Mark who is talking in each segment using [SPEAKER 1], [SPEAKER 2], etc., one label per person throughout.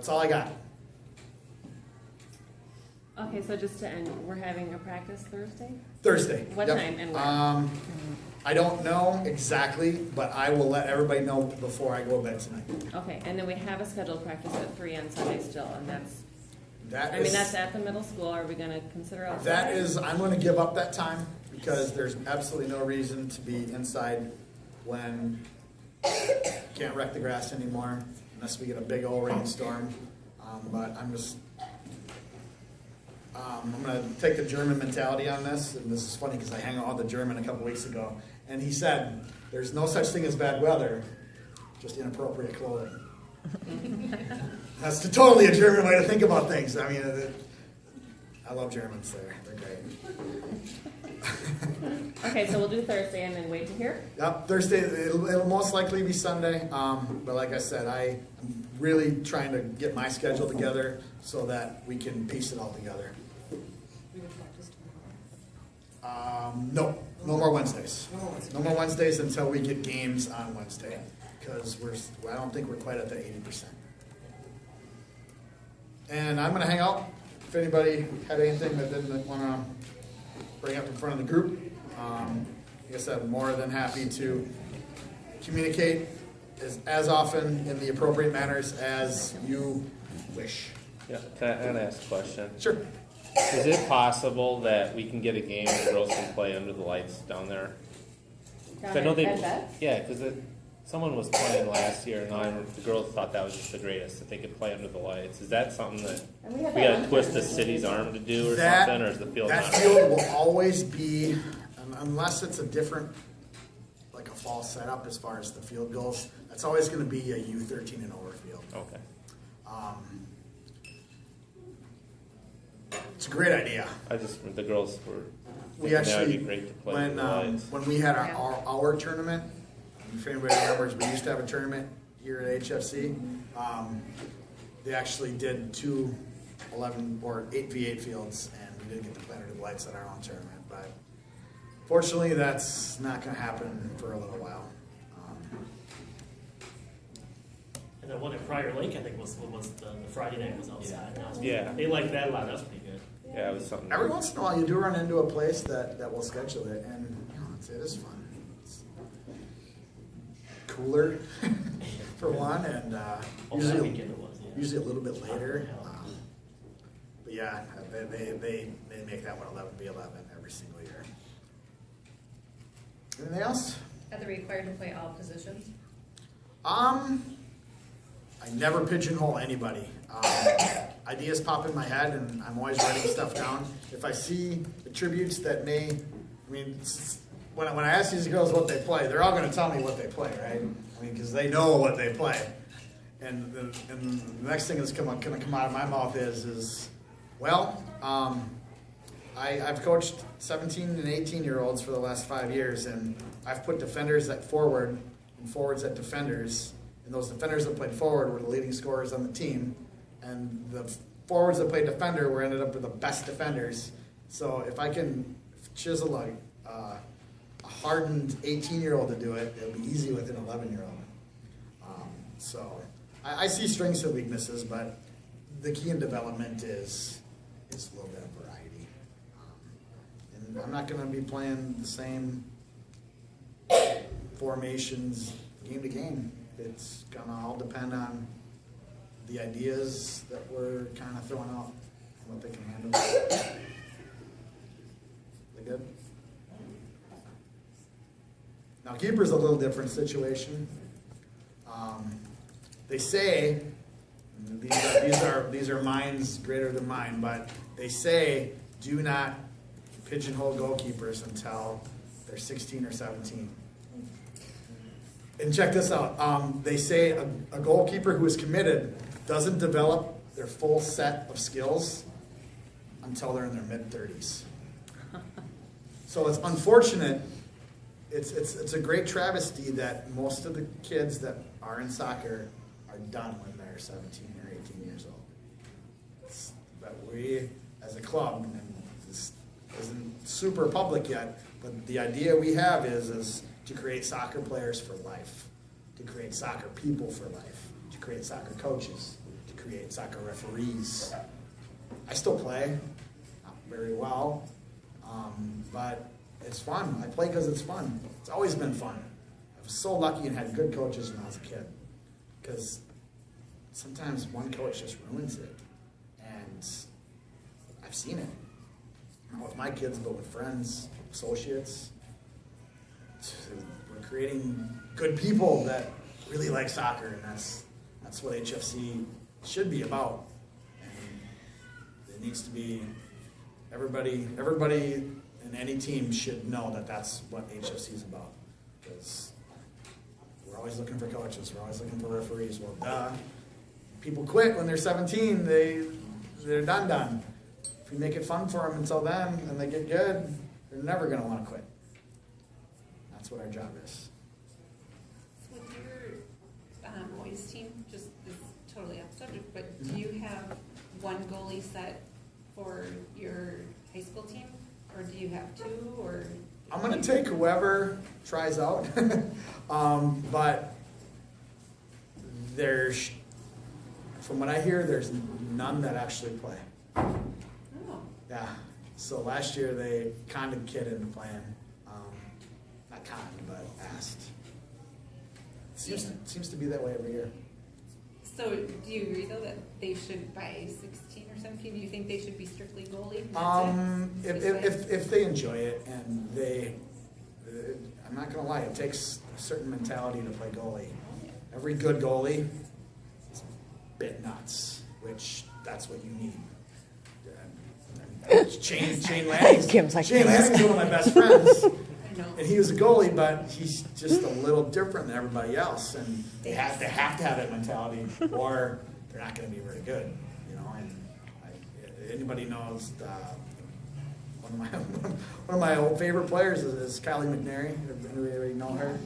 [SPEAKER 1] That's all I got.
[SPEAKER 2] Okay, so just to end, we're having a practice Thursday?
[SPEAKER 1] Thursday.
[SPEAKER 2] What
[SPEAKER 1] Yep.
[SPEAKER 2] time and where?
[SPEAKER 1] I don't know exactly, but I will let everybody know before I go to bed tonight.
[SPEAKER 2] Okay, and then we have a scheduled practice at 3 on Sunday still, and that's
[SPEAKER 1] That
[SPEAKER 2] that's at the middle school. Are we gonna consider outside?
[SPEAKER 1] That is, I'm going to give up that time because there's absolutely no reason to be inside when you can't wreck the grass anymore unless we get a big old rainstorm. But I'm just, I'm going to take the German mentality on this, and this is funny because I hung out with the German a couple weeks ago, and he said, there's no such thing as bad weather, just inappropriate clothing. That's totally a German way to think about things. I mean, I love Germans. They're great.
[SPEAKER 2] Okay, so we'll do Thursday and then wait to hear?
[SPEAKER 1] Yep, Thursday. It'll most likely be Sunday. But like I said, I'm really trying to get my schedule together so that we can piece it all together. No more Wednesdays. No more Wednesdays until we get games on Wednesday, because I don't think we're quite at the 80%. And I'm going to hang out. If anybody had anything that didn't want to bring up in front of the group, like I said, I'm more than happy to communicate as often in the appropriate manners as you wish.
[SPEAKER 3] Yeah, can I ask a question?
[SPEAKER 1] Sure.
[SPEAKER 3] Is it possible that we can get a game where girls can play under the lights down there? 'Cause I know they, yeah, because someone was playing last year, and the girls thought that was just the greatest, that they could play under the lights. Is that something that we got to twist the city's arm to do or something, or is the field
[SPEAKER 1] that
[SPEAKER 3] not?
[SPEAKER 1] field will always be, unless it's a different, like a fall setup as far as the field goes, that's always going to be a U13 and over field.
[SPEAKER 3] Okay.
[SPEAKER 1] It's a great idea.
[SPEAKER 3] The girls were.
[SPEAKER 1] We actually,
[SPEAKER 3] that would be great to play under the lights.
[SPEAKER 1] when we had our tournament, if anybody remembers, we used to have a tournament here at HFC. They actually did 2 11 or 8v8 fields, and we didn't get to play under the lights at our own tournament. But fortunately, that's not going to happen for a little while.
[SPEAKER 4] And then one at Prior Lake, I think, was the Friday night was outside.
[SPEAKER 3] Yeah.
[SPEAKER 4] They liked that a lot. That was pretty good.
[SPEAKER 3] Yeah, it was something.
[SPEAKER 1] Every once in a while, you do run into a place that will schedule it, and it is fun. It's cooler, for one, and
[SPEAKER 4] That weekend it was, yeah.
[SPEAKER 1] usually a little bit later. But yeah, they make that one 11v11 every single year. Anything else?
[SPEAKER 5] Are they required to play all positions?
[SPEAKER 1] I never pigeonhole anybody. Ideas pop in my head, and I'm always writing stuff down. If I see attributes that when I ask these girls what they play, they're all going to tell me what they play, right? Because they know what they play. And the next thing that's going to come out of my mouth is I've coached 17 and 18-year-olds for the last 5 years, and I've put defenders at forward and forwards at defenders. And those defenders that played forward were the leading scorers on the team. And the forwards that played defender were ended up with the best defenders. So if I can chisel a hardened 18-year-old to do it, it'll be easy with an 11-year-old. So I see strengths and weaknesses, but the key in development is a little bit of variety. And I'm not going to be playing the same formations game to game. It's going to all depend on the ideas that we're kind of throwing out and what they can handle. They good? Now, keeper's a little different situation. They say, these are minds greater than mine, but they say do not pigeonhole goalkeepers until they're 16 or 17. And check this out. They say a goalkeeper who is committed doesn't develop their full set of skills until they're in their mid-30s. So it's unfortunate. It's a great travesty that most of the kids that are in soccer are done when they're 17 or 18 years old. But we, as a club, and this isn't super public yet, but the idea we have is to create soccer players for life, to create soccer people for life, to create soccer coaches, to create soccer referees. I still play, not very well, but it's fun. I play because it's fun. It's always been fun. I was so lucky and had good coaches when I was a kid, because sometimes one coach just ruins it, and I've seen it. Not with my kids, but with friends, associates. We're creating good people that really like soccer, and that's what HFC should be about. And it needs to be, everybody in any team should know that that's what HFC is about. Because we're always looking for coaches, we're always looking for referees. Well, duh. People quit when they're 17, they're done. If we make it fun for them until then, and they get good, they're never going to want to quit. That's what our job is.
[SPEAKER 6] So with your boys team, just this is totally off subject, but do you have one goalie set for your high school team, or do you have two, or?
[SPEAKER 1] I'm going to take whoever tries out, but there's, from what I hear, there's none that actually play.
[SPEAKER 6] Oh.
[SPEAKER 1] Yeah. So last year they conned a kid into playing. Not conned, but asked. Seems to be that way every year.
[SPEAKER 6] So do you agree though that they should, by 16 or 17, do you think they should be strictly goalie?
[SPEAKER 1] If they enjoy it, and I'm not gonna lie, it takes a certain mentality to play goalie. Every good goalie is a bit nuts, which that's what you need. Shane Lanning's one of my best friends. And he was a goalie, but he's just a little different than everybody else, and they have to have that mentality, or they're not going to be very good, you know. And anybody knows one of my old favorite players is Kylie McNary. Anybody know her?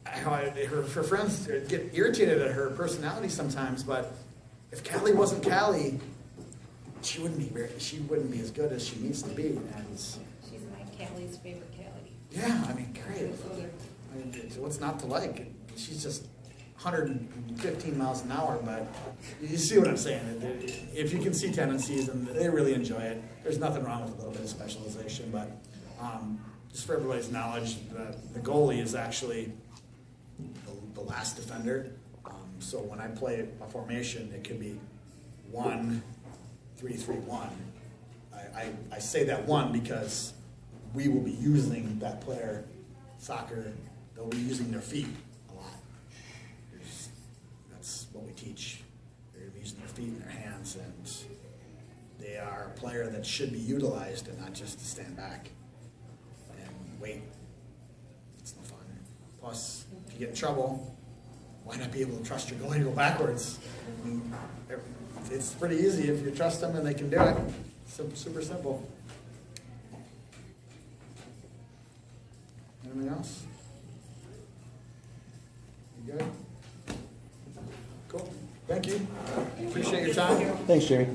[SPEAKER 1] Her friends get irritated at her personality sometimes, but if Callie wasn't Callie, she wouldn't be as good as she needs to be. And
[SPEAKER 6] She's my Callie's favorite Callie.
[SPEAKER 1] yeah, I mean, great. I mean, what's not to like? She's just 115 miles an hour, but you see what I'm saying. If you can see tendencies, and they really enjoy it, there's nothing wrong with a little bit of specialization. But just for everybody's knowledge, the goalie is actually the last defender. So when I play a formation, it could be 1-3-3-1. I say that one because we will be using that player, soccer, they'll be using their feet a lot. That's what we teach. They're going to be using their feet and their hands, and they are a player that should be utilized and not just to stand back and wait. It's no fun. Plus, if you get in trouble, why not be able to trust your goalie to go backwards? I mean, it's pretty easy if you trust them and they can do it. Super simple. Anything else? You good? Cool. Thank you. Appreciate your time.
[SPEAKER 7] Thanks, Jamie.